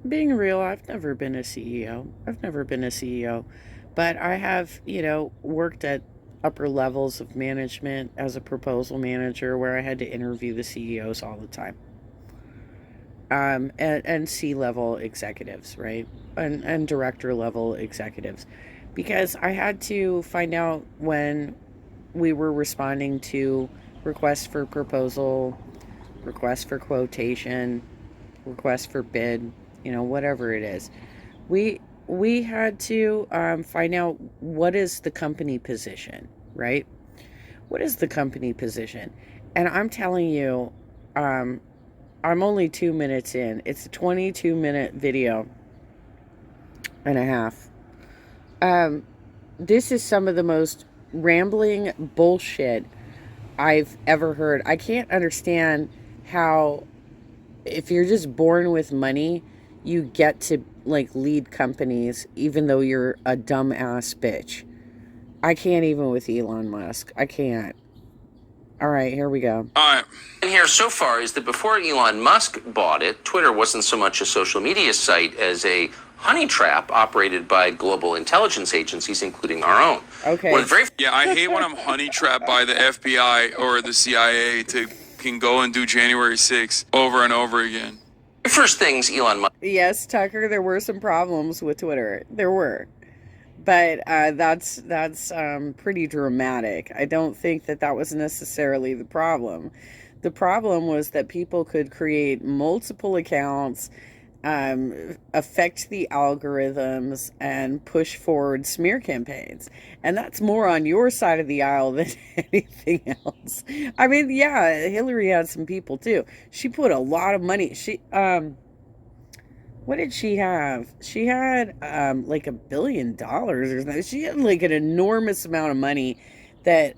Being real, I've never been a CEO. I've never been a CEO, but I have, worked at upper levels of management as a proposal manager where I had to interview the CEOs all the time, and C-level executives, right? And director level executives, because I had to find out when we were responding to requests for proposal, requests for quotation, requests for bid, whatever it is. We we had to find out what is the company position, right? What is the company position? And I'm telling you, um, I'm only 2 minutes in. It's a 22-minute video and a half. Um, this is some of the most rambling bullshit I've ever heard. I can't understand how, if you're just born with money, you get to like lead companies even though you're a dumbass bitch. I can't even with Elon Musk. I can't. All right, here we go. All right. And here so far is that before Elon Musk bought it, Twitter wasn't so much a social media site as a honey trap operated by global intelligence agencies, including our own. Okay. Yeah, I hate when I'm honey trapped by the FBI or the CIA to can go and do January 6th over and over again. First things Elon Musk. Yes, Tucker, there were some problems with Twitter. There were. But that's pretty dramatic. I don't think that was necessarily the problem. The problem was that people could create multiple accounts, affect the algorithms, and push forward smear campaigns. And that's more on your side of the aisle than anything else. I mean, yeah, Hillary had some people too. She put a lot of money. What did she have? She had like $1 billion or something. She had like an enormous amount of money that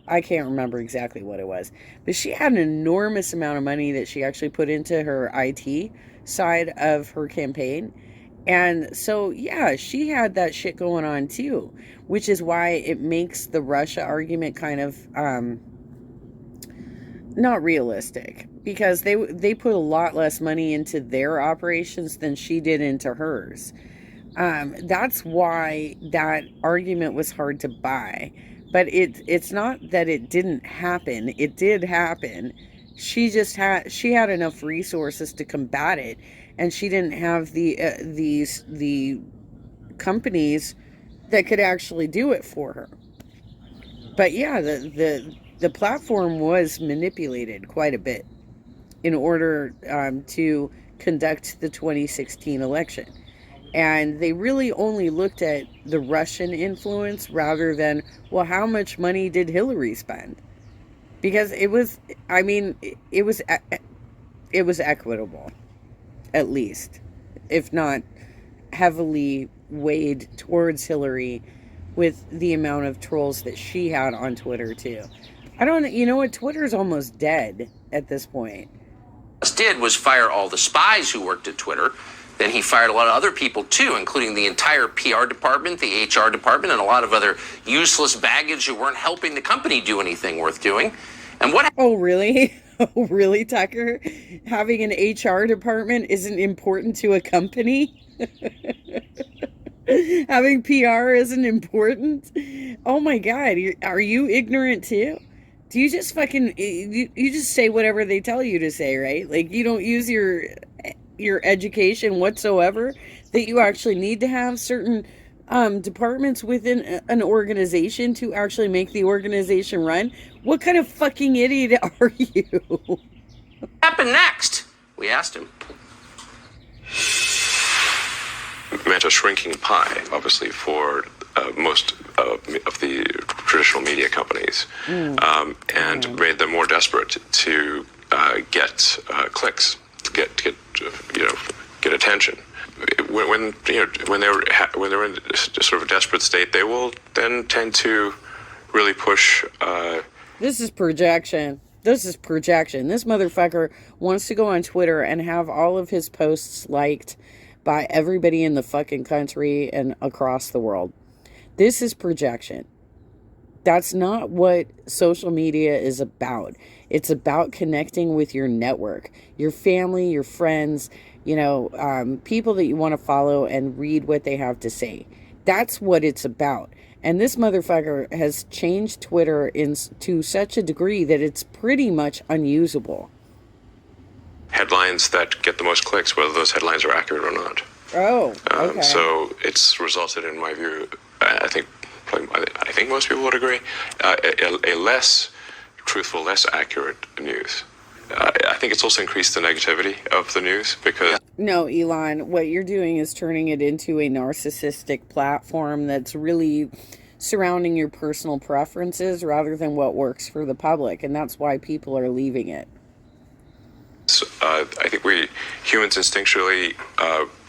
I can't remember exactly what it was, but she had an enormous amount of money that she actually put into her IT side of her campaign. And so, yeah, she had that shit going on too, which is why it makes the Russia argument kind of not realistic, because they put a lot less money into their operations than she did into hers. That's why that argument was hard to buy. But it's not that it didn't happen. It did happen. She had enough resources to combat it, and she didn't have the companies that could actually do it for her. But yeah, the platform was manipulated quite a bit in order to conduct the 2016 election. And they really only looked at the Russian influence rather than, well, how much money did Hillary spend? Because it was, I mean, it was equitable, at least, if not heavily weighed towards Hillary with the amount of trolls that she had on Twitter too. I don't, you know what? Twitter's almost dead at this point. Did was fire all the spies who worked at Twitter. Then he fired a lot of other people too, including the entire PR department, the HR department, and a lot of other useless baggage who weren't helping the company do anything worth doing. And what? Oh, really? Oh, really, Tucker? Having an HR department isn't important to a company? Having PR isn't important? Oh my God, are you ignorant too? Do you just fucking, you just say whatever they tell you to say, right? Like, you don't use your education whatsoever, that you actually need to have certain departments within an organization to actually make the organization run. What kind of fucking idiot are you? What happened next? We asked him. Meant a shrinking pie, obviously, for most of the traditional media companies, and made them more desperate to get clicks, to get attention. When they're in sort of a desperate state, they will then tend to really push. This is projection. This is projection. This motherfucker wants to go on Twitter and have all of his posts liked by everybody in the fucking country and across the world. This is projection. That's not what social media is about. It's about connecting with your network, your family, your friends, people that you want to follow and read what they have to say. That's what it's about. And this motherfucker has changed Twitter to such a degree that it's pretty much unusable. Headlines that get the most clicks, whether those headlines are accurate or not. Oh, okay. So it's resulted, in my view, I think most people would agree, a less truthful, less accurate news. I think it's also increased the negativity of the news because... No, Elon, what you're doing is turning it into a narcissistic platform that's really surrounding your personal preferences rather than what works for the public, and that's why people are leaving it. I think we humans instinctually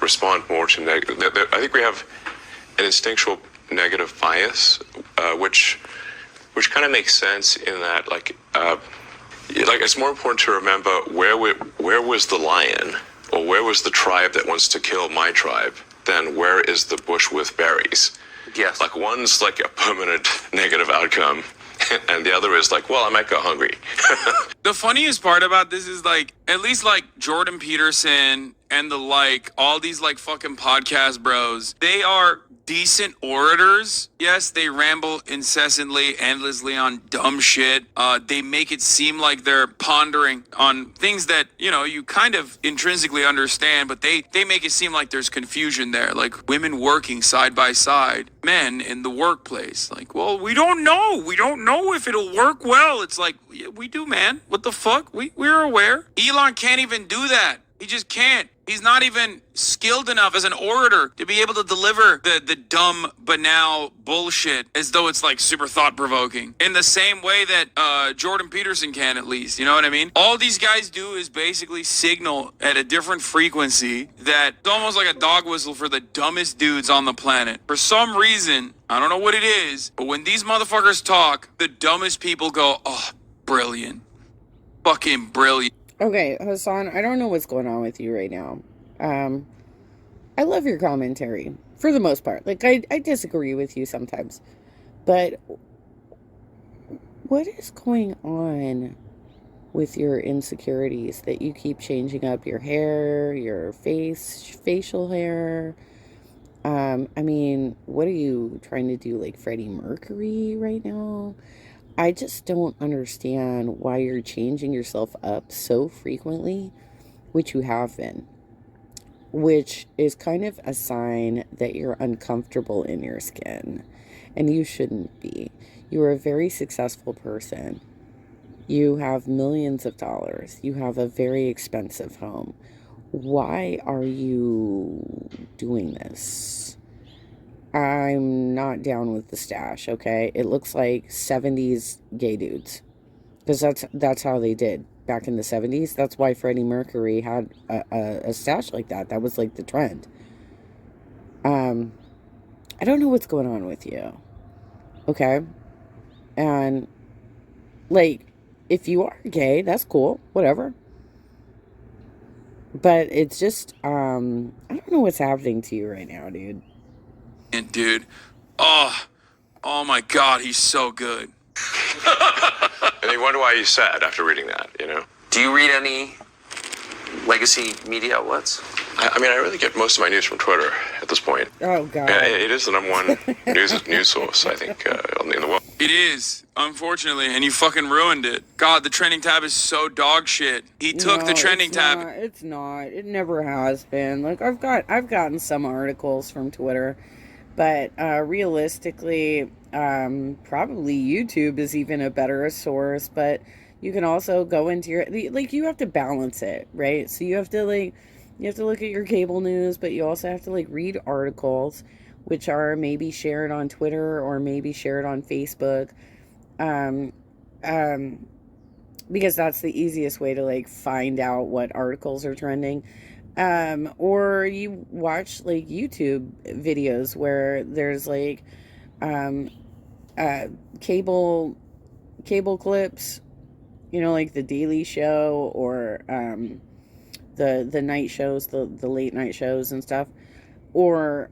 respond more to negative. I think we have an instinctual negative bias, which kind of makes sense in that, like it's more important to remember where was the lion, or where was the tribe that wants to kill my tribe, than where is the bush with berries. Yes. Like, one's like a permanent negative outcome, and the other is like, well, I might go hungry. The funniest part about this is, like, at least like Jordan Peterson and all these fucking podcast bros, they are decent orators. Yes, they ramble incessantly, endlessly on dumb shit. They make it seem like they're pondering on things that, you kind of intrinsically understand, but they make it seem like there's confusion there. Like women working side by side, men in the workplace. Like, well, we don't know. We don't know if it'll work well. It's like, yeah, we do, man. What the fuck? We're aware. Elon can't even do that. He just can't. He's not even skilled enough as an orator to be able to deliver the dumb, banal bullshit as though it's like super thought-provoking. In the same way that Jordan Peterson can, at least. You know what I mean? All these guys do is basically signal at a different frequency that's almost like a dog whistle for the dumbest dudes on the planet. For some reason, I don't know what it is, but when these motherfuckers talk, the dumbest people go, oh, brilliant. Fucking brilliant. Okay, Hassan, I don't know what's going on with you right now. I love your commentary, for the most part. Like, I disagree with you sometimes. But what is going on with your insecurities that you keep changing up your hair, your facial hair? I mean, what are you trying to do, like Freddie Mercury right now? I just don't understand why you're changing yourself up so frequently, which you have been, which is kind of a sign that you're uncomfortable in your skin, and you shouldn't be. You are a very successful person. You have millions of dollars. You have a very expensive home. Why are you doing this? I'm not down with the stash, okay? It looks like 70s gay dudes. Because that's how they did back in the 70s. That's why Freddie Mercury had a stash like that. That was like the trend. I don't know what's going on with you, okay? And, like, if you are gay, that's cool, whatever. But it's just, I don't know what's happening to you right now, dude. Dude, oh my God, he's so good. And you wonder why he's sad after reading that, Do you read any legacy media outlets? I mean, I really get most of my news from Twitter at this point. Oh, God. It is the number one news source, I think, in the world. It is, unfortunately, and you fucking ruined it. God, the trending tab is so dog shit. He took the trending tab. It's not. It never has been. Like, I've gotten some articles from Twitter. But realistically, probably YouTube is even a better source. But you can also go into your, like, you have to balance it, right? So you have to look at your cable news, but you also have to read articles, which are maybe shared on Twitter or maybe shared on Facebook, because that's the easiest way to find out what articles are trending. Or you watch YouTube videos where there's cable clips, like the Daily Show or the night shows, the late night shows and stuff, or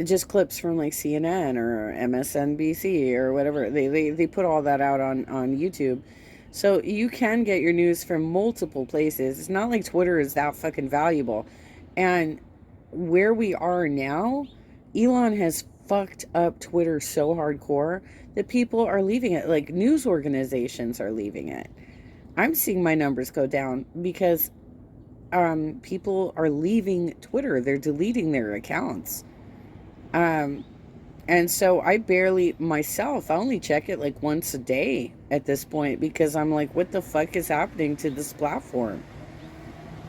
just clips from like CNN or MSNBC or whatever. They put all that out on YouTube. So you can get your news from multiple places. It's not like Twitter is that fucking valuable. And where we are now, Elon has fucked up Twitter so hardcore that people are leaving it. Like news organizations are leaving it. I'm seeing my numbers go down because people are leaving Twitter. They're deleting their accounts. And so I barely, myself, I only check it like once a day at this point because I'm like, what the fuck is happening to this platform?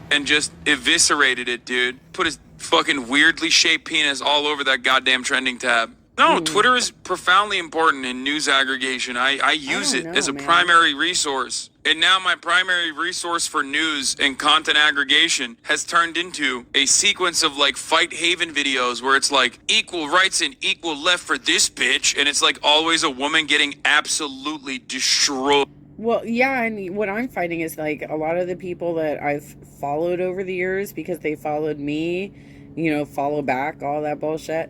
And just eviscerated it, dude. Put his fucking weirdly shaped penis all over that goddamn trending tab. No, Twitter is profoundly important in news aggregation. I use it as a primary resource. And now my primary resource for news and content aggregation has turned into a sequence of like Fight Haven videos where it's like equal rights and equal left for this bitch. And it's like always a woman getting absolutely destroyed. Well, yeah, and what I'm finding is like a lot of the people that I've followed over the years because they followed me, follow back, all that bullshit.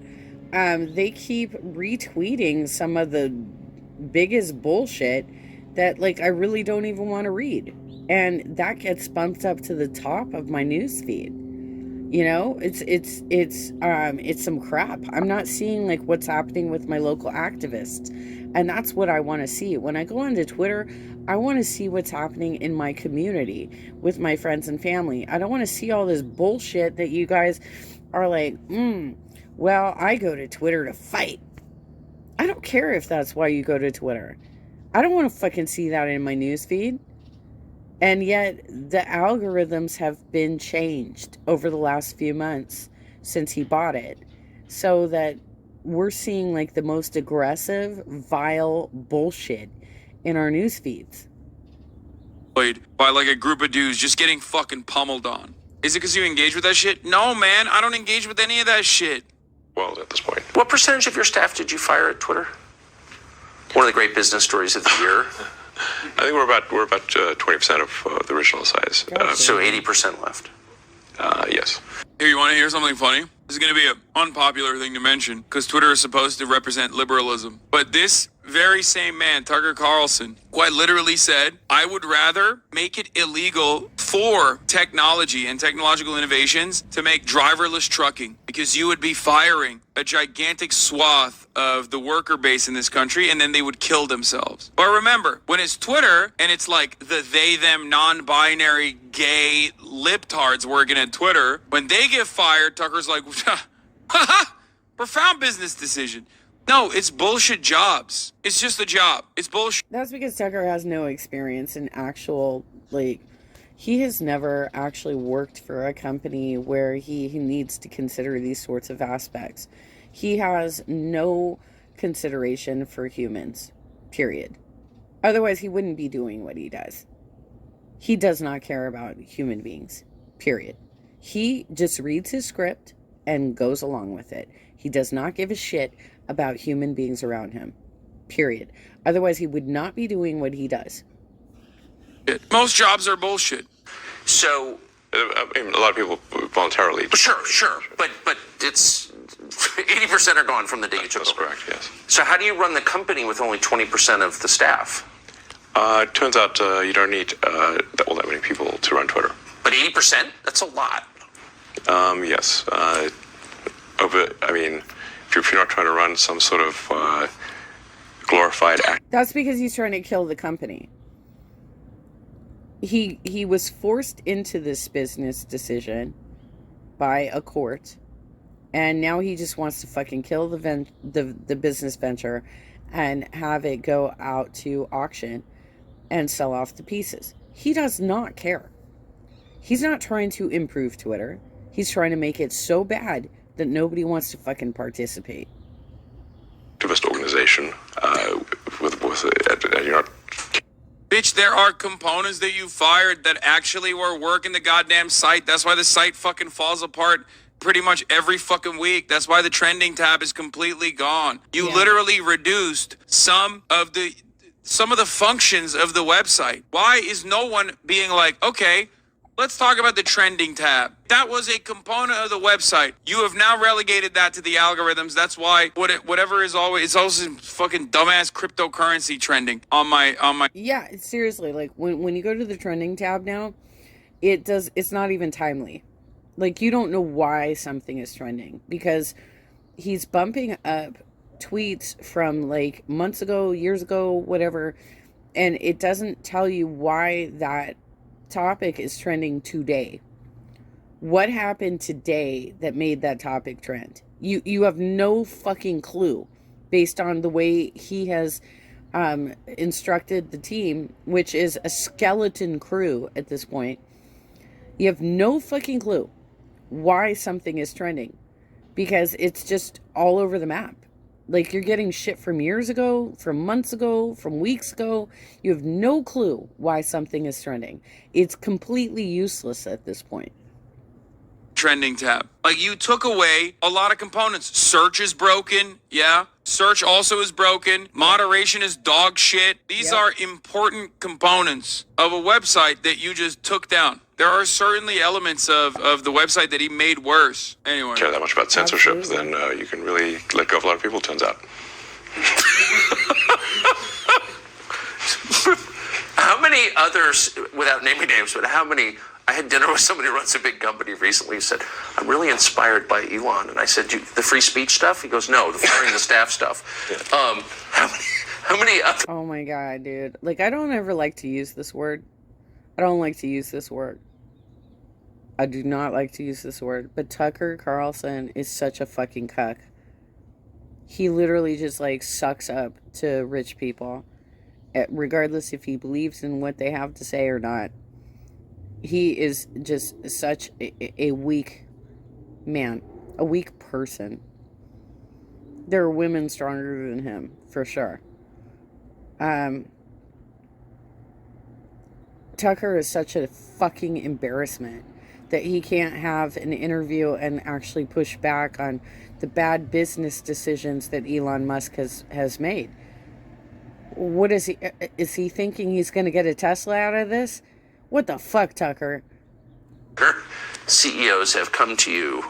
They keep retweeting some of the biggest bullshit that like I really don't even want to read, and that gets bumped up to the top of my news feed. It's some crap. I'm not seeing like what's happening with my local activists, and that's what I want to see. When I go onto Twitter, I want to see what's happening in my community with my friends and family. I don't want to see all this bullshit that you guys are like, well, I go to Twitter to fight. I don't care if that's why you go to Twitter. I don't want to fucking see that in my news feed. And yet the algorithms have been changed over the last few months since he bought it, so that we're seeing like the most aggressive, vile bullshit in our news feeds. By like a group of dudes just getting fucking pummeled on. Is it because you engage with that shit? No, man, I don't engage with any of that shit. Well, at this point. What percentage of your staff did you fire at Twitter? One of the great business stories of the year. I think we're about 20% of the original size. So 80% left. Yes. Here, you want to hear something funny? This is going to be an unpopular thing to mention because Twitter is supposed to represent liberalism. But this very same man, Tucker Carlson, quite literally said, I would rather make it illegal for technology and technological innovations to make driverless trucking because you would be firing a gigantic swath of the worker base in this country and then they would kill themselves. But remember, when it's Twitter and it's like the they, them, non-binary, gay libtards working at Twitter, when they get fired, Tucker's like, haha, profound business decision. No, it's bullshit jobs. It's just a job. It's bullshit. That's because Tucker has no experience in actual, he has never actually worked for a company where he needs to consider these sorts of aspects. He has no consideration for humans, period. Otherwise, he wouldn't be doing what he does. He does not care about human beings, period. He just reads his script and goes along with it. He does not give a shit about human beings around him, period. Otherwise, he would not be doing what he does. Most jobs are bullshit. So, I mean, a lot of people voluntarily. Sure, but it's 80% are gone from the day you took That's over. correct. Yes. So, how do you run the company with only 20% of the staff? It turns out you don't need that many people to run Twitter. But 80%? That's a lot. Yes. If you're not trying to run some sort of glorified act. That's because he's trying to kill the company. He was forced into this business decision by a court, and now he just wants to fucking kill the business venture and have it go out to auction and sell off the pieces. He does not care. He's not trying to improve Twitter. He's trying to make it so bad that nobody wants to fucking participate. Activist organization and you're not. Bitch, there are components that you fired that actually were working the goddamn site. That's why the site fucking falls apart pretty much every fucking week. That's why the trending tab is completely gone. You literally reduced some of the functions of the website. Why is no one being like, okay, Let's talk about the trending tab. That was a component of the website. You have now relegated that to the algorithms. That's why whatever is always, it's also fucking dumbass cryptocurrency trending on my. Yeah, seriously, like when you go to the trending tab now, it's not even timely. Like, you don't know why something is trending because he's bumping up tweets from like months ago, years ago, whatever, and it doesn't tell you why that topic is trending today. What happened today that made that topic trend? You have no fucking clue based on the way he has instructed the team, which is a skeleton crew at this point. You have no fucking clue why something is trending because it's just all over the map. Like, you're getting shit from years ago, from months ago, from weeks ago. You have no clue why something is trending. It's completely useless at this point. Trending tab. Like, you took away a lot of components. Search is broken. Yeah. Search also is broken. Moderation is dog shit. These are important components of a website that you just took down. There are certainly elements of the website that he made worse. Anyway. Care that much about censorship, then you can really let go of a lot of people, it turns out. How many others, without naming names, but how many? I had dinner with somebody who runs a big company recently who said, I'm really inspired by Elon. And I said, the free speech stuff? He goes, no, the firing the staff stuff. How many other... Oh my God, dude. Like, I don't ever like to use this word. I don't like to use this word. I do not like to use this word. But Tucker Carlson is such a fucking cuck. He literally just, like, sucks up to rich people, regardless if he believes in what they have to say or not. He is just such a weak man, a weak person. There are women stronger than him, for sure. Tucker is such a fucking embarrassment that he can't have an interview and actually push back on the bad business decisions that Elon Musk has made. What is he thinking he's going to get a Tesla out of this? What the fuck, Tucker? CEOs have come to you.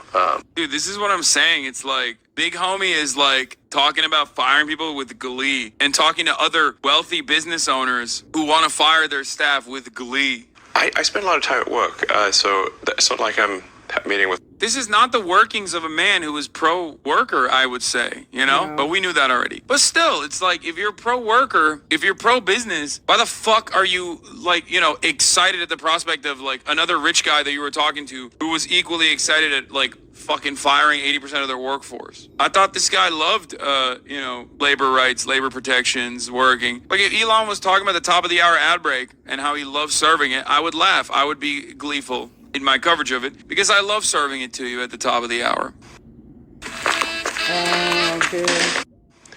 Dude, this is what I'm saying. It's like, Big Homie is like talking about firing people with glee and talking to other wealthy business owners who want to fire their staff with glee. I spend a lot of time at work, so it's not like I'm meeting with... This is not the workings of a man who is pro-worker, I would say, you know? No. But we knew that already. But still, it's like, if you're pro-worker, if you're pro-business, why the fuck are you, like, you know, excited at the prospect of, like, another rich guy that you were talking to who was equally excited at, like, fucking firing 80% of their workforce? I thought this guy loved, you know, labor rights, labor protections, working. Like, if Elon was talking about the top of the hour ad break and how he loves serving it, I would laugh. I would be gleeful in my coverage of it because I love serving it to you at the top of the hour. Oh, dude.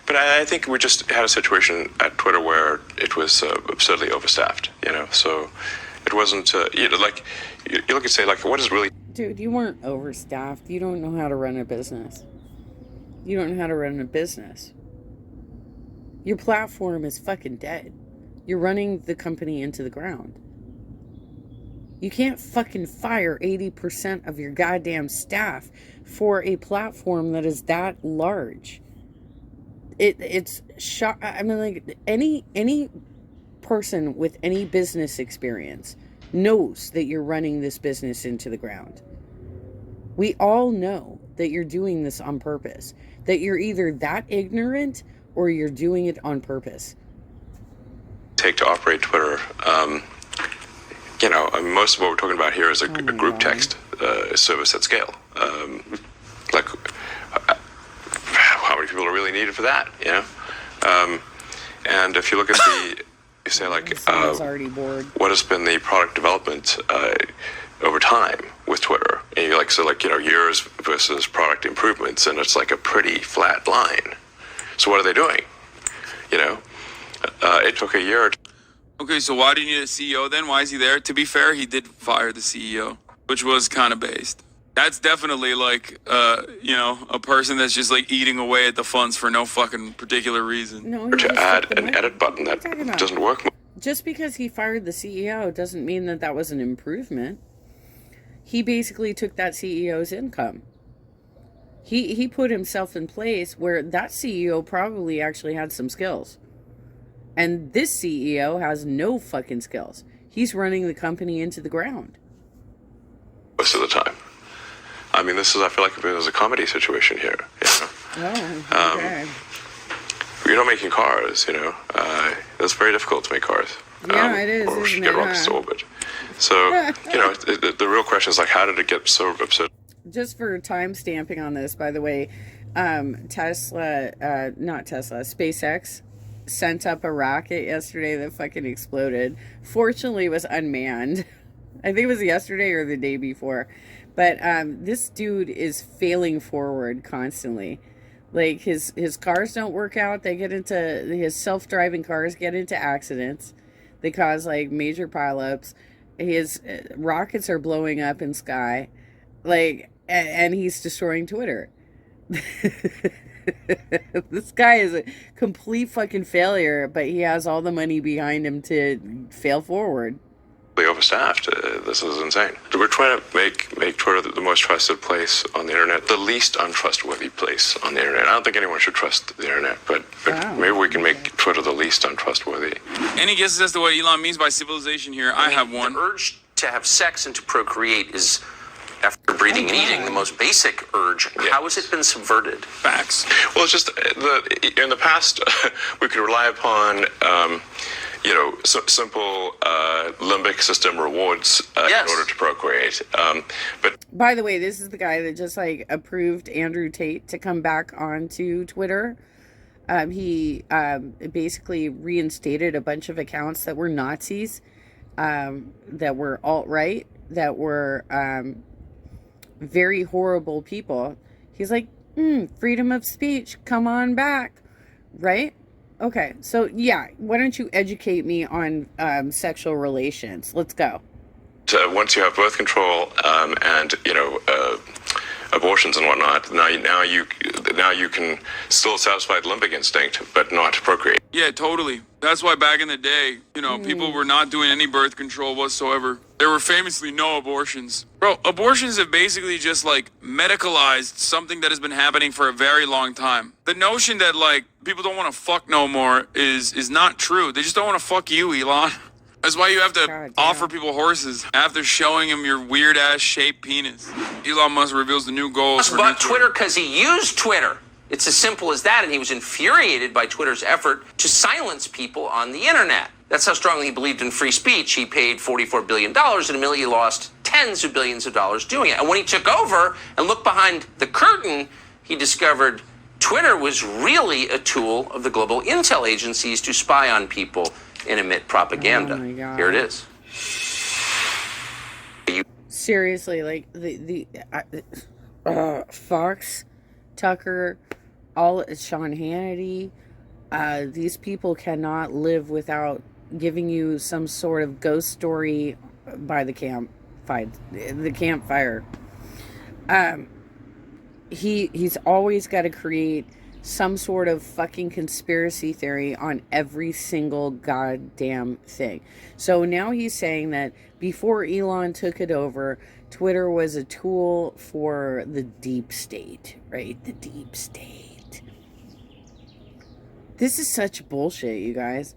But I think we just had a situation at Twitter where it was absurdly overstaffed, you know, so it wasn't, you know, like, you look and say, like, what is really... Dude, you weren't overstaffed. You don't know how to run a business. You don't know how to run a business. Your platform is fucking dead. You're running the company into the ground. You can't fucking fire 80% of your goddamn staff for a platform that is that large. It's I mean, like, any person with any business experience knows that you're running this business into the ground. We all know that you're doing this on purpose. That you're either that ignorant or you're doing it on purpose. Take to operate Twitter. You know, I mean, most of what we're talking about here is a group text service at scale. Like, how many people are really needed for that, you know? And if you look at you say, like, already bored. what has been the product development over time with Twitter? And you're like, so, like, you know, years versus product improvements, and it's like a pretty flat line. So what are they doing? You know, it took a year. Okay, so why do you need a CEO then? Why is he there? To be fair, he did fire the CEO, which was kind of based. That's definitely like, you know, a person that's just like eating away at the funds for no fucking particular reason. No, To add an edit button that doesn't work. Just because he fired the CEO doesn't mean that that was an improvement. he basically took that CEO's income. He put himself in place where that CEO probably actually had some skills. And this CEO has no fucking skills. He's running the company into the ground. Most of the time. I mean, I feel like there's a comedy situation here. You know? Oh, okay. You're not making cars, you know. It's very difficult to make cars. Yeah, it is, or isn't get it, rockets to huh? orbit. So, you know, the real question is, like, how did it get so absurd? Just for time stamping on this, by the way, SpaceX sent up a rocket yesterday that fucking exploded. Fortunately, it was unmanned. I think it was yesterday or the day before. But this dude is failing forward constantly. Like, his cars don't work out. His self-driving cars get into accidents. They cause, like, major pileups. His rockets are blowing up in sky. Like, and he's destroying Twitter. This guy is a complete fucking failure, but he has all the money behind him to fail forward. Overstaffed. This is insane. We're trying to make Twitter the most trusted place on the internet, the least untrustworthy place on the internet. I don't think anyone should trust the internet, but Wow. maybe we can make Twitter the least untrustworthy. Any guesses as to what Elon means by civilization here? I have one. The urge to have sex and to procreate is, after breathing and eating, the most basic urge. Yeah. How has it been subverted? Facts. Well, it's just in the past we could rely upon simple limbic system rewards Yes. in order to procreate. But By the way, this is the guy that just like approved Andrew Tate to come back onto Twitter. He basically reinstated a bunch of accounts that were Nazis, that were alt-right, that were very horrible people. He's like, freedom of speech, come on back, right? Okay, so yeah, why don't you educate me on sexual relations? Let's go. once you have birth control and abortions and whatnot, now you can still satisfy the limbic instinct, but not procreate. Yeah, totally. That's why back in the day, people were not doing any birth control whatsoever. There were famously no abortions. Bro, abortions have basically just medicalized something that has been happening for a very long time. The notion that people don't want to fuck no more is not true. They just don't want to fuck you, Elon. That's why you have to God, offer yeah. people horses after showing them your weird ass shaped penis. Elon Musk reveals the new goals for But new Twitter because he used Twitter. It's as simple as that, and he was infuriated by Twitter's effort to silence people on the internet. That's how strongly he believed in free speech. He paid $44 billion and immediately lost tens of billions of dollars doing it. And when he took over and looked behind the curtain, he discovered Twitter was really a tool of the global intel agencies to spy on people and emit propaganda. Oh my God. Here it is. Seriously, like Fox, Tucker, Sean Hannity, these people cannot live without giving you some sort of ghost story by the campfire. He's always got to create some sort of fucking conspiracy theory on every single goddamn thing. So now he's saying that before Elon took it over, Twitter was a tool for the deep state, right? The deep state. This is such bullshit, you guys.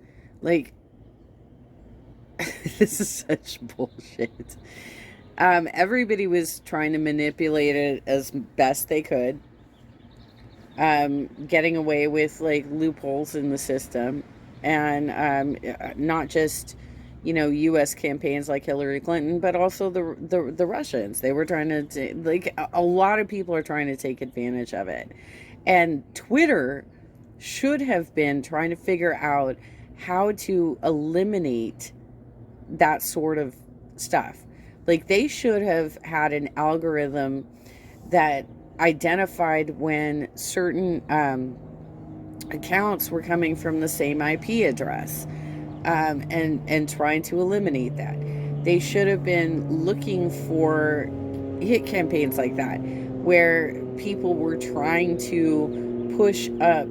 This is such bullshit. Everybody was trying to manipulate it as best they could. Getting away with loopholes in the system, and not just U.S. campaigns like Hillary Clinton, but also the Russians. They were trying to a lot of people are trying to take advantage of it, and Twitter should have been trying to figure out how to eliminate that sort of stuff. They should have had an algorithm that identified when certain accounts were coming from the same IP address, and trying to eliminate that. They should have been looking for hit campaigns like that, where people were trying to push up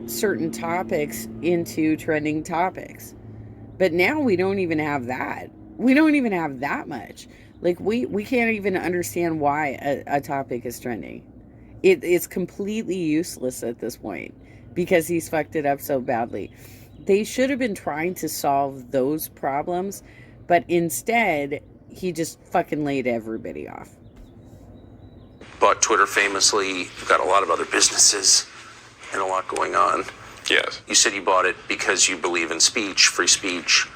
certain topics into trending topics. But now we don't even have that. We don't even have that much. Like, we can't even understand why a topic is trending. It's completely useless at this point because he's fucked it up so badly. They should have been trying to solve those problems, but instead, he just fucking laid everybody off. Bought Twitter famously. You've got a lot of other businesses and a lot going on. Yes. You said you bought it because you believe in speech, free speech.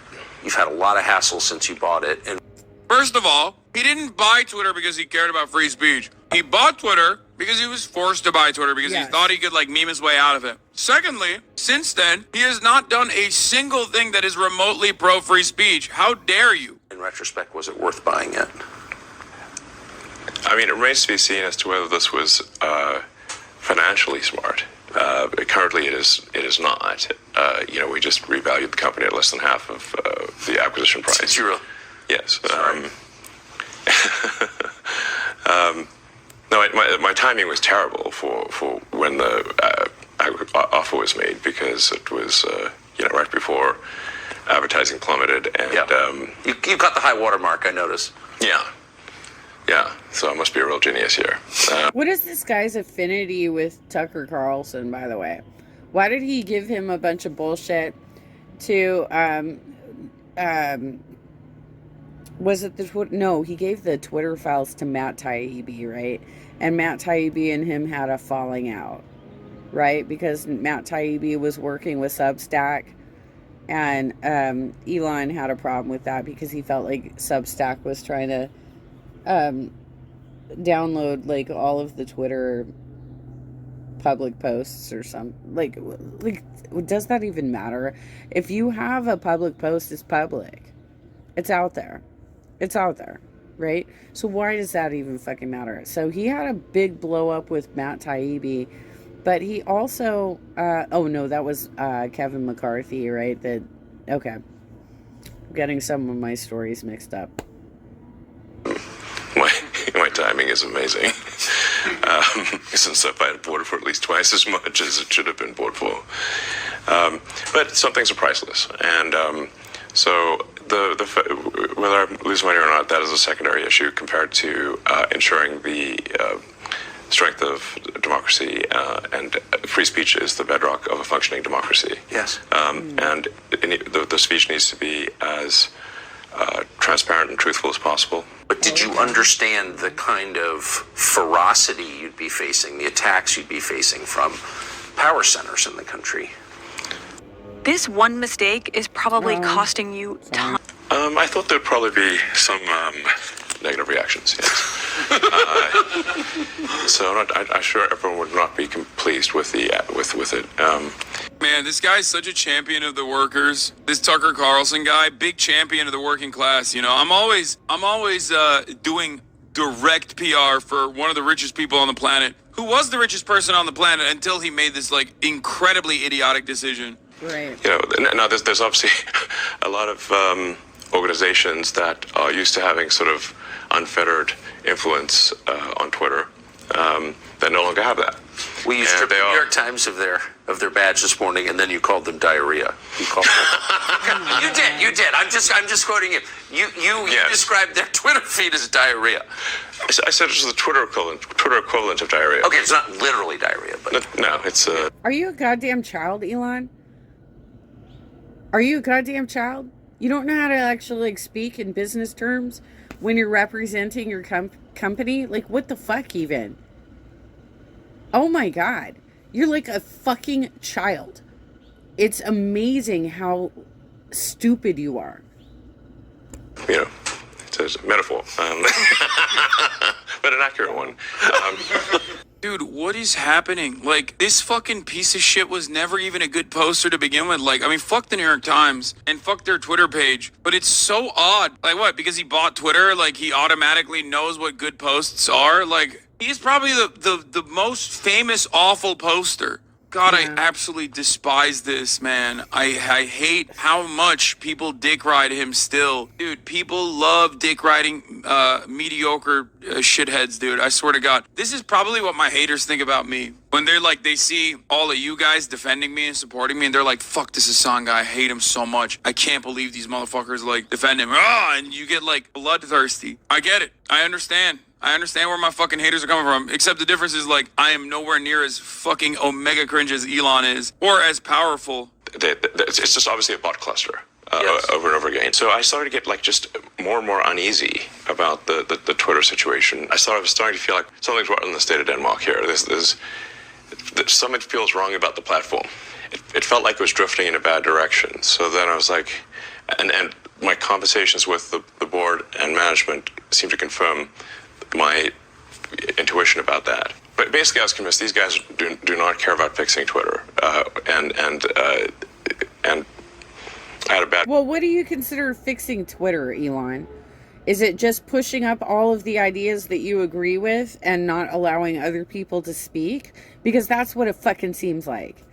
You've had a lot of hassle since you bought it. And First of all, he didn't buy Twitter because he cared about free speech. He bought Twitter because he was forced to buy Twitter because he thought he could like meme his way out of it. Secondly, since then, he has not done a single thing that is remotely pro-free speech. How dare you? in retrospect, was it worth buying it? I mean, it remains to be seen as to whether this was financially smart. Currently, it is not. We just revalued the company at less than half of the acquisition price. Did you really? Yes. No, my timing was terrible for when the offer was made, because it was right before advertising plummeted, and you got the high water mark, I noticed. Yeah, so I must be a real genius here. What is this guy's affinity with Tucker Carlson, by the way? Why did he give him a bunch of bullshit to, was it the Twitter? No, he gave the Twitter files to Matt Taibbi, right? And Matt Taibbi and him had a falling out, right? Because Matt Taibbi was working with Substack, and Elon had a problem with that because he felt like Substack was trying to download like all of the Twitter public posts or something. Like does that even matter? If you have a public post, it's public. It's out there, right? So why does that even fucking matter? So he had a big blow up with Matt Taibbi, but he also that was Kevin McCarthy, right? Okay, I'm getting some of my stories mixed up. My timing is amazing. Since I've been bought it for at least twice as much as it should have been bought for. But some things are priceless, and so whether I lose money or not, that is a secondary issue compared to ensuring the strength of democracy, and free speech is the bedrock of a functioning democracy. Yes. And the speech needs to be as transparent and truthful as possible. But did you understand the kind of ferocity you'd be facing, the attacks you'd be facing from power centers in the country? This one mistake is probably costing you time. I thought there'd probably be some negative reactions, yes. So I'm sure everyone would not be pleased with it. Man, this guy's such a champion of the workers. This Tucker Carlson guy, big champion of the working class. You know, I'm always doing direct PR for one of the richest people on the planet, who was the richest person on the planet until he made this like incredibly idiotic decision. Right. Now there's obviously a lot of organizations that are used to having sort of unfettered influence on Twitter that no longer have that. We used stripped the New York Times of their badge this morning, and then you called them diarrhea. You called them. You did. I'm just quoting you. You described their Twitter feed as diarrhea. I said it was the Twitter equivalent of diarrhea. Okay, it's not literally diarrhea, but no, it's Are you a goddamn child, Elon? Are you a goddamn child? You don't know how to actually speak in business terms when you're representing your company? Like, what the fuck even? Oh my God. You're like a fucking child. It's amazing how stupid you are. It's a metaphor. But an accurate one. Dude, what is happening? Like, this fucking piece of shit was never even a good poster to begin with. Like, I mean, fuck the New York Times and fuck their Twitter page. But it's so odd. Like, what? Because he bought Twitter, like, he automatically knows what good posts are? Like, he's probably the most famous awful poster. God, Yeah. I absolutely despise this, man. I hate how much people dick ride him still. Dude, people love dick riding mediocre shitheads, dude. I swear to God. This is probably what my haters think about me. When they're like, they see all of you guys defending me and supporting me, and they're like, fuck this Hassan guy. I hate him so much. I can't believe these motherfuckers like defend him. And you get like bloodthirsty. I get it. I understand. I understand where my fucking haters are coming from, except the difference is, like, I am nowhere near as fucking omega cringe as Elon is, or as powerful. It's just obviously a bot cluster Yes. over and over again. So I started to get, like, just more and more uneasy about the Twitter situation. I was starting to feel like something's wrong in the state of Denmark here. There's something feels wrong about the platform. It felt like it was drifting in a bad direction. So then I was like, and my conversations with the board and management seemed to confirm my intuition about that. But basically, I was convinced these guys do not care about fixing Twitter, and I had a bad. Well, what do you consider fixing Twitter, Elon? Is it just pushing up all of the ideas that you agree with and not allowing other people to speak? Because that's what it fucking seems like.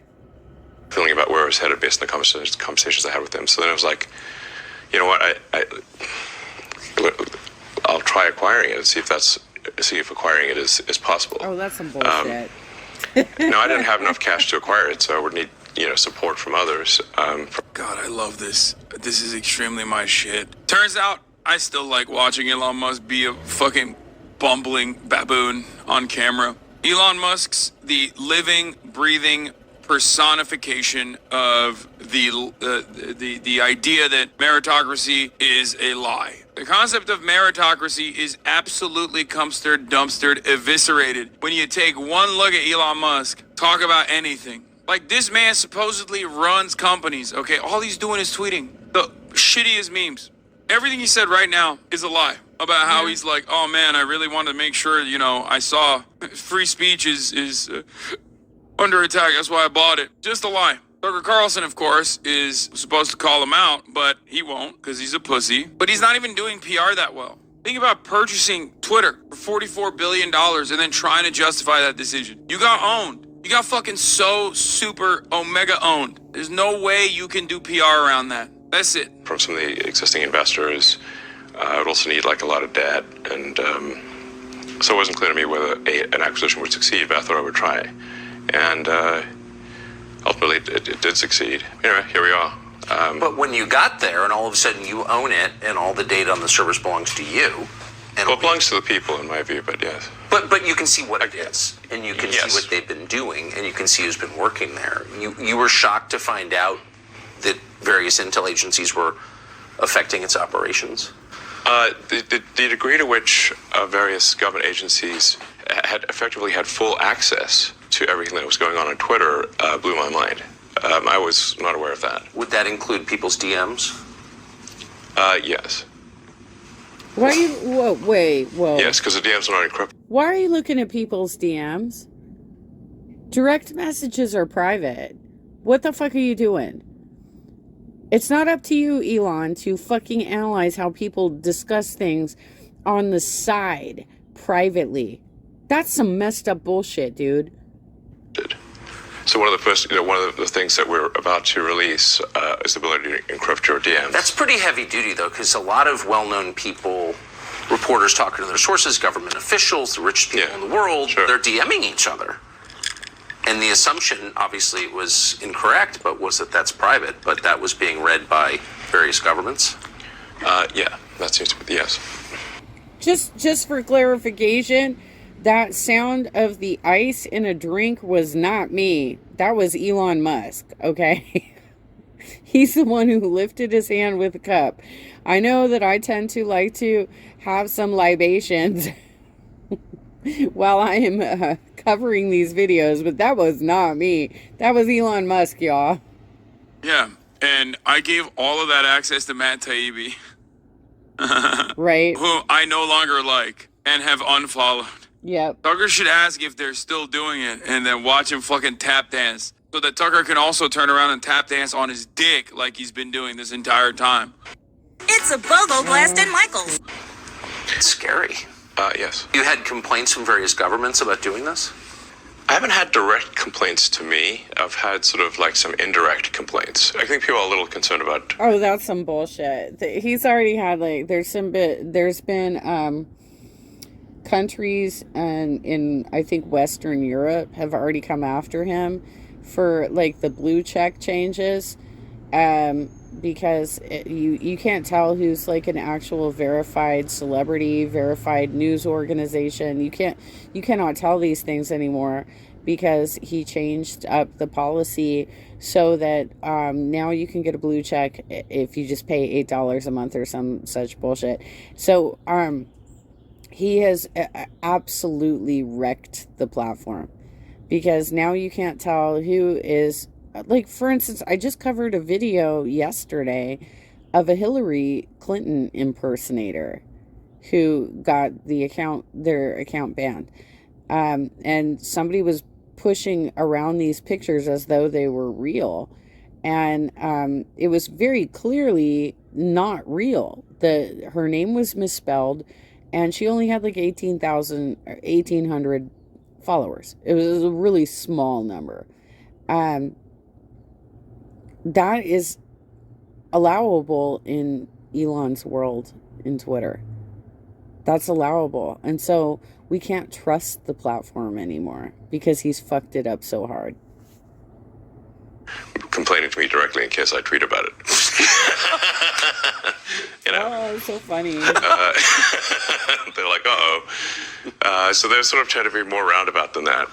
Feeling about where I was headed based on the conversations I had with them. So then I was like, you know what, I'll try acquiring it and see if acquiring it is possible. Oh, that's some bullshit. No, I didn't have enough cash to acquire it, so I would need support from others. God, I love this. This is extremely my shit. Turns out, I still like watching Elon Musk be a fucking bumbling baboon on camera. Elon Musk's the living, breathing personification of the idea that meritocracy is a lie. The concept of meritocracy is absolutely dumpstered, eviscerated. When you take one look at Elon Musk, talk about anything. Like, this man supposedly runs companies, okay? All he's doing is tweeting the shittiest memes. Everything he said right now is a lie about how he's like, oh man, I really wanted to make sure, I saw free speech is under attack. That's why I bought it. Just a lie. Tucker Carlson, of course, is supposed to call him out, but he won't because he's a pussy. But he's not even doing PR that well. Think about purchasing Twitter for $44 billion and then trying to justify that decision. You got owned. You got fucking so super omega owned. There's no way you can do PR around that. That's it. From some of the existing investors, I would also need like a lot of debt, and so it wasn't clear to me whether an acquisition would succeed, but I thought I would try. And ultimately, it did succeed. Anyway, here we are. But when you got there and all of a sudden you own it and all the data on the servers belongs to you. And Well, it belongs to the people, in my view, but yes. But you can see what it is, and you can Yes. see what they've been doing, and you can see who's been working there. You were shocked to find out that various intel agencies were affecting its operations? The degree to which various government agencies had effectively had full access to everything that was going on Twitter blew my mind. I was not aware of that. Would that include people's DMs? Yes. Why are you... Whoa. Yes, because the DMs are not encrypted. Why are you looking at people's DMs? Direct messages are private. What the fuck are you doing? It's not up to you, Elon, to fucking analyze how people discuss things on the side, privately. That's some messed up bullshit, dude. So one of the things that we're about to release is the ability to encrypt your DMs. That's pretty heavy duty, though, because a lot of well-known people, reporters talking to their sources, government officials, the richest people in the world, they're DMing each other. And the assumption, obviously, was incorrect, but was that that's private, but that was being read by various governments? Yeah, that seems to be, yes. Just for clarification, that sound of the ice in a drink was not me. That was Elon Musk, okay? He's the one who lifted his hand with a cup. I know that I tend to like to have some libations while I am covering these videos, but that was not me. That was Elon Musk, y'all. Yeah, and I gave all of that access to Matt Taibbi. Right? Who I no longer like and have unfollowed. Yep. Tucker should ask if they're still doing it and then watch him fucking tap dance so that Tucker can also turn around and tap dance on his dick like he's been doing this entire time. It's a BOGO blast in Michaels. It's scary. Yes. You had complaints from various governments about doing this? I haven't had direct complaints to me. I've had sort of like some indirect complaints. I think people are a little concerned about. Oh, that's some bullshit. He's already had like there's been countries and in I think Western Europe have already come after him for like the blue check changes, because you can't tell who's like an actual verified celebrity, verified news organization. You cannot tell these things anymore because he changed up the policy so that now you can get a blue check if you just pay $8 a month or some such bullshit. So he has absolutely wrecked the platform because now you can't tell who is, like, for instance, I just covered a video yesterday of a Hillary Clinton impersonator who got their account banned. And somebody was pushing around these pictures as though they were real. And it was very clearly not real. Her name was misspelled, and she only had like 1,800 followers. It was a really small number. That is allowable in Elon's world in Twitter. That's allowable. And so we can't trust the platform anymore because he's fucked it up so hard. Complaining to me directly in case I tweet about it. You know? Oh, so funny. They're like, so they're sort of trying to be more roundabout than that.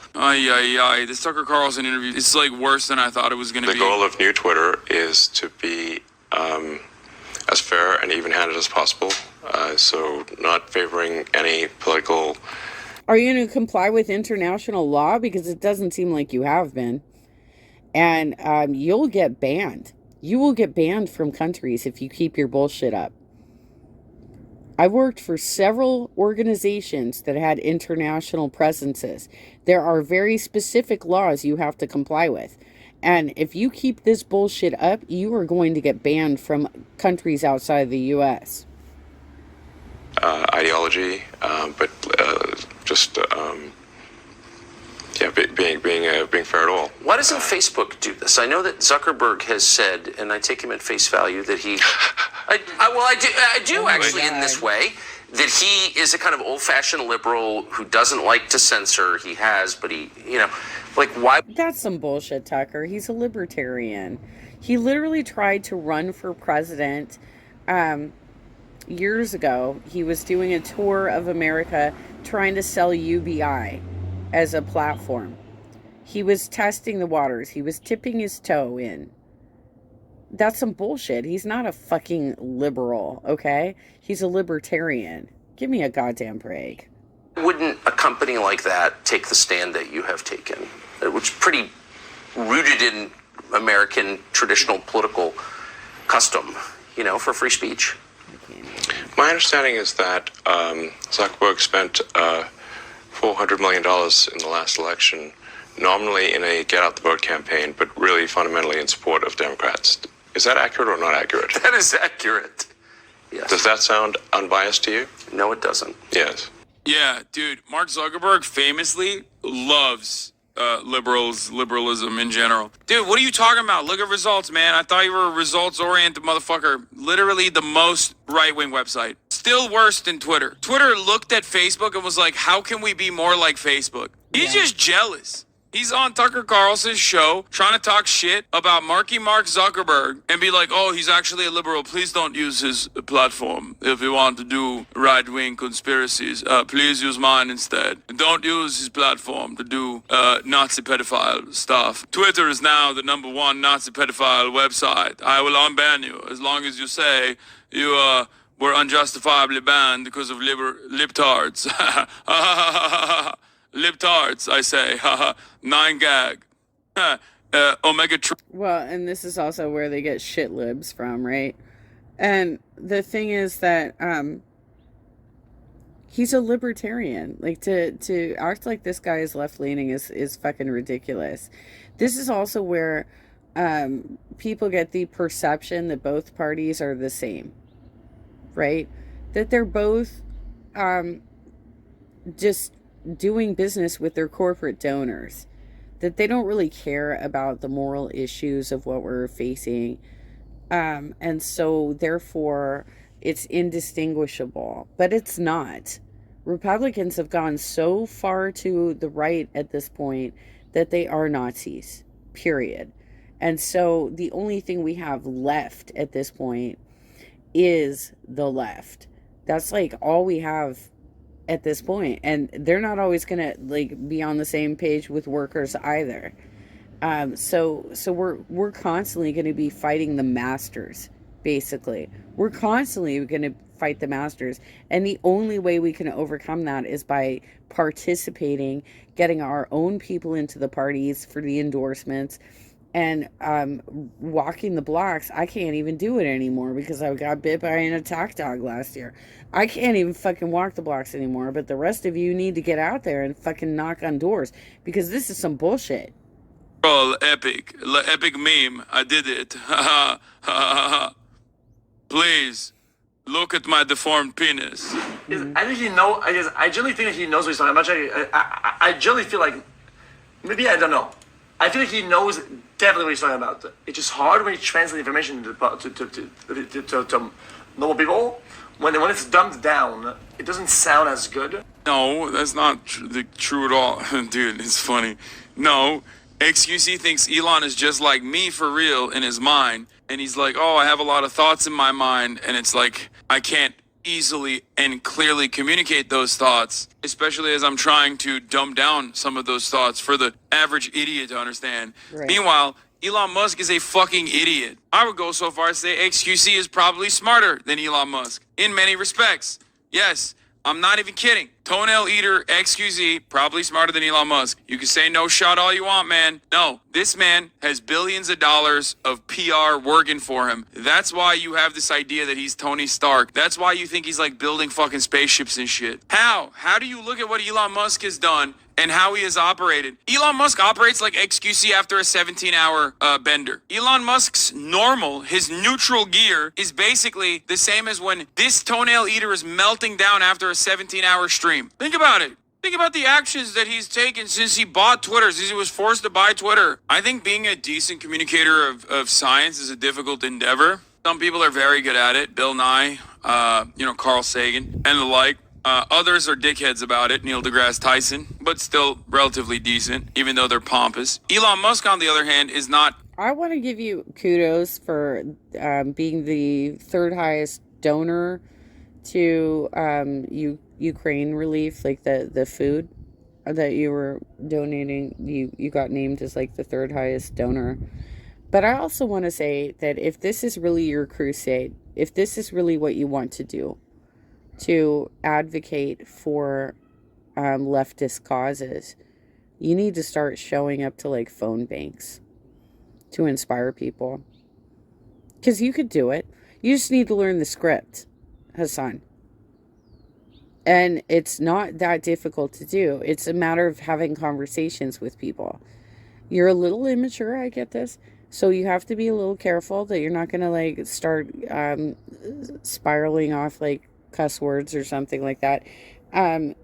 This Tucker Carlson interview, it's like worse than I thought it was going to be. The goal of new Twitter is to be as fair and even-handed as possible. So not favoring any political... Are you going to comply with international law? Because it doesn't seem like you have been. And you'll get banned. You will get banned from countries if you keep your bullshit up. I've worked for several organizations that had international presences. There are very specific laws you have to comply with. And if you keep this bullshit up, you are going to get banned from countries outside the U.S. Ideology, but just being fair at all. Why doesn't Facebook do this? I know that Zuckerberg has said, and I take him at face value, that he, I do actually in this way, that he is a kind of old-fashioned liberal who doesn't like to censor. He has, but he, like why? That's some bullshit, Tucker. He's a libertarian. He literally tried to run for president years ago. He was doing a tour of America trying to sell UBI as a platform. He was testing the waters. He was tipping his toe in. That's some bullshit. He's not a fucking liberal, okay? He's a libertarian. Give me a goddamn break. Wouldn't a company like that take the stand that you have taken, which is pretty rooted in American traditional political custom, for free speech? My understanding is that Zuckerberg spent $400 million in the last election, nominally in a get-out-the-vote campaign, but really fundamentally in support of Democrats. Is that accurate or not accurate? That is accurate. Yes. Does that sound unbiased to you? No, it doesn't. Yes. Yeah, dude, Mark Zuckerberg famously loves liberalism in general. Dude, what are you talking about? Look at results, man. I thought you were a results-oriented motherfucker. Literally the most right-wing website. Still worse than Twitter. Twitter looked at Facebook and was like, how can we be more like Facebook? He's just jealous. He's on Tucker Carlson's show trying to talk shit about Mark Zuckerberg and be like, oh, he's actually a liberal. Please don't use his platform if you want to do right-wing conspiracies. Please use mine instead. Don't use his platform to do Nazi pedophile stuff. Twitter is now the #1 Nazi pedophile website. I will unban you as long as you say you were unjustifiably banned because of libtards. Libtards, I say. 9 gag. Omega. Well, and this is also where they get shit libs from, right? And the thing is that he's a libertarian. Like, to act like this guy is left-leaning is fucking ridiculous. This is also where people get the perception that both parties are the same, right? That they're both just doing business with their corporate donors, that they don't really care about the moral issues of what we're facing. And so therefore it's indistinguishable, but it's not. Republicans have gone so far to the right at this point that they are Nazis, period. And so the only thing we have left at this point is the left. That's like all we have at this point. And they're not always going to like be on the same page with workers either. So we're constantly going to be fighting the masters, basically. We're constantly going to fight the masters. And the only way we can overcome that is by participating, getting our own people into the parties for the endorsements, and walking the blocks. I can't even do it anymore because I got bit by an attack dog last year. I can't even fucking walk the blocks anymore. But the rest of you need to get out there and fucking knock on doors, because this is some bullshit. Bro, epic meme. I did it. Please look at my deformed penis. I think he know. I generally think that he knows what he's talking about. I generally feel like maybe I don't know. I feel like he knows definitely what he's talking about. It's just hard when you translate information to normal people. When it's dumbed down, it doesn't sound as good. No, that's not true at all. Dude, it's funny. No, XQC thinks Elon is just like me for real in his mind. And he's like, oh, I have a lot of thoughts in my mind. And it's like, I can't easily and clearly communicate those thoughts, especially as I'm trying to dumb down some of those thoughts for the average idiot to understand. Right. Meanwhile, Elon Musk is a fucking idiot. I would go so far as to say XQC is probably smarter than Elon Musk in many respects. Yes, I'm not even kidding. Toenail eater XQZ, probably smarter than Elon Musk. You can say no shot all you want, man. No, this man has billions of dollars of PR working for him. That's why you have this idea that he's Tony Stark. That's why you think he's like building fucking spaceships and shit. How? How do you look at what Elon Musk has done and how he has operated? Elon Musk operates like XQC after a 17-hour bender. Elon Musk's normal, his neutral gear, is basically the same as when this toenail eater is melting down after a 17-hour stream. Think about it. Think about the actions that he's taken since he bought Twitter, since he was forced to buy Twitter. I think being a decent communicator of science is a difficult endeavor. Some people are very good at it. Bill Nye, Carl Sagan, and the like. Others are dickheads about it, Neil deGrasse Tyson, but still relatively decent, even though they're pompous. Elon Musk, on the other hand, is not. I want to give you kudos for being the third highest donor to Ukraine relief, like the food that you were donating. You got named as like the third highest donor. But I also want to say that if this is really your crusade, if this is really what you want to do, to advocate for leftist causes, you need to start showing up to like phone banks to inspire people. Because you could do it. You just need to learn the script, Hassan. And it's not that difficult to do. It's a matter of having conversations with people. You're a little immature, I get this. So you have to be a little careful that you're not going to like start spiraling off like cuss words or something like that. And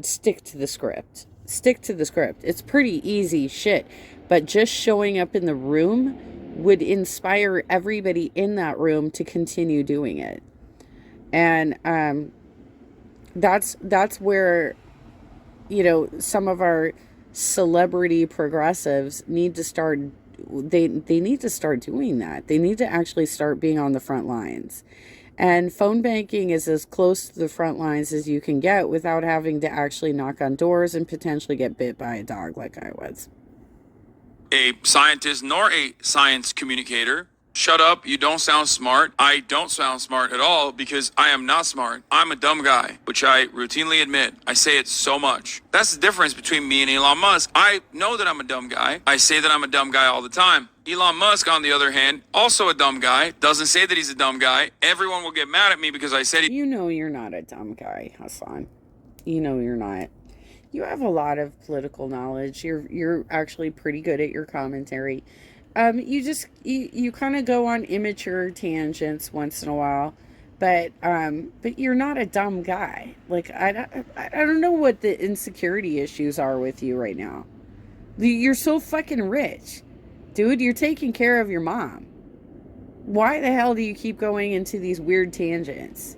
stick to the script. Stick to the script. It's pretty easy shit. But just showing up in the room would inspire everybody in that room to continue doing it. And that's where, some of our celebrity progressives need to start. They need to start doing that. They need to actually start being on the front lines. And phone banking is as close to the front lines as you can get without having to actually knock on doors and potentially get bit by a dog like I was. A scientist nor a science communicator. Shut up, you don't sound smart. I don't sound smart at all because I am not smart. I'm a dumb guy, which I routinely admit. I say it so much. That's the difference between me and Elon Musk. I know that I'm a dumb guy. I say that I'm a dumb guy all the time. Elon Musk, on the other hand, also a dumb guy, doesn't say that he's a dumb guy. Everyone will get mad at me because I said You know you're not a dumb guy, Hassan. You know you're not. You have a lot of political knowledge. You're actually pretty good at your commentary. You kind of go on immature tangents once in a while, But you're not a dumb guy. Like, I don't know what the insecurity issues are with you right now. You're so fucking rich. Dude, you're taking care of your mom. Why the hell do you keep going into these weird tangents?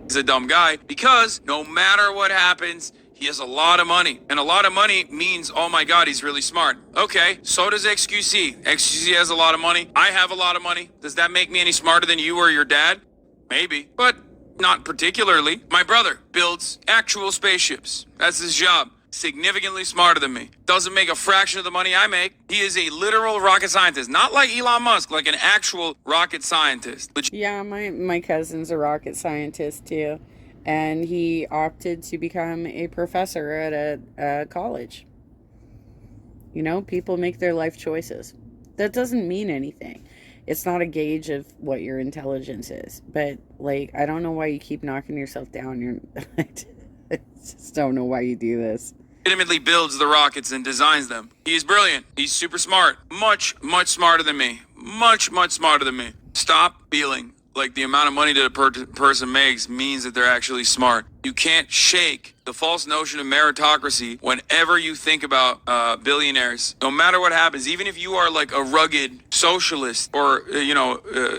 He's a dumb guy because no matter what happens, he has a lot of money. And a lot of money means, oh my God, he's really smart. Okay, so does XQC. XQC has a lot of money. I have a lot of money. Does that make me any smarter than you or your dad? Maybe, but not particularly. My brother builds actual spaceships. That's his job. Significantly smarter than me. Doesn't make a fraction of the money I make. He is a literal rocket scientist. Not like Elon Musk, like an actual rocket scientist. Yeah, my cousin's a rocket scientist too. And he opted to become a professor at a college. You know, people make their life choices. That doesn't mean anything. It's not a gauge of what your intelligence is. But, like, I don't know why you keep knocking yourself down. I just don't know why you do this. Legitimately builds the rockets and designs them. He's brilliant. He's super smart. Much, much smarter than me. Much, much smarter than me. Stop feeling like the amount of money that a person makes means that they're actually smart. You can't shake the false notion of meritocracy whenever you think about billionaires. No matter what happens, even if you are like a rugged socialist or,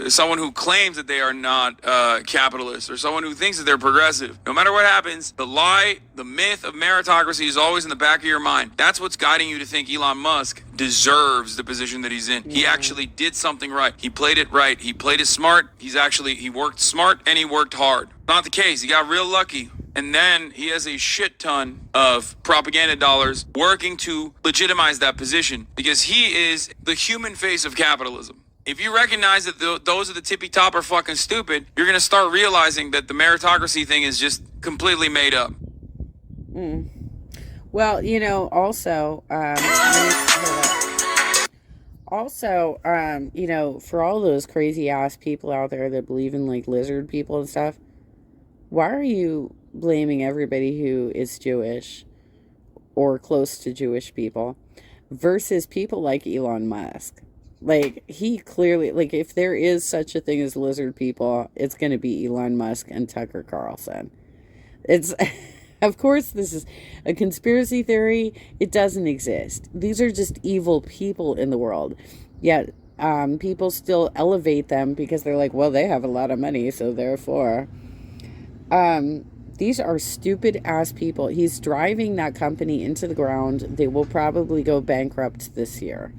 someone who claims that they are not capitalist or someone who thinks that they're progressive, no matter what happens, the lie, the myth of meritocracy is always in the back of your mind. That's what's guiding you to think Elon Musk deserves the position that he's in. He actually did something right. He played it right. He played it smart. He worked smart and he worked hard. Not the case. He got real lucky. And then he has a shit ton of propaganda dollars working to legitimize that position because he is the human face of capitalism. If you recognize that those at the tippy top are fucking stupid, you're going to start realizing that the meritocracy thing is just completely made up. Well, also, for all those crazy ass people out there that believe in like lizard people and stuff, why are you blaming everybody who is Jewish or close to Jewish people versus people like Elon Musk? Like, he clearly, like, if there is such a thing as lizard people, it's going to be Elon Musk and Tucker Carlson. It's, of course, this is a conspiracy theory. It doesn't exist. These are just evil people in the world. Yet, people still elevate them because they're like, well, they have a lot of money, so therefore... These are stupid ass people. He's driving that company into the ground. They will probably go bankrupt this year.